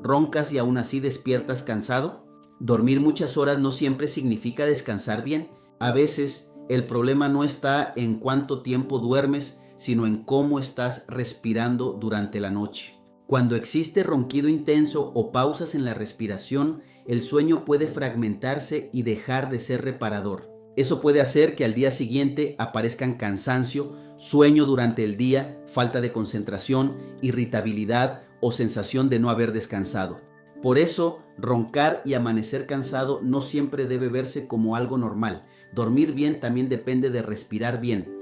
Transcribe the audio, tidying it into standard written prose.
¿Roncas y aún así despiertas cansado? Dormir muchas horas no siempre significa descansar bien. A veces el problema no está en cuánto tiempo duermes, sino en cómo estás respirando durante la noche. Cuando existe ronquido intenso o pausas en la respiración, el sueño puede fragmentarse y dejar de ser reparador. Eso puede hacer que al día siguiente aparezcan cansancio, sueño durante el día, falta de concentración, irritabilidad o sensación de no haber descansado. Por eso, roncar y amanecer cansado no siempre debe verse como algo normal. Dormir bien también depende de respirar bien.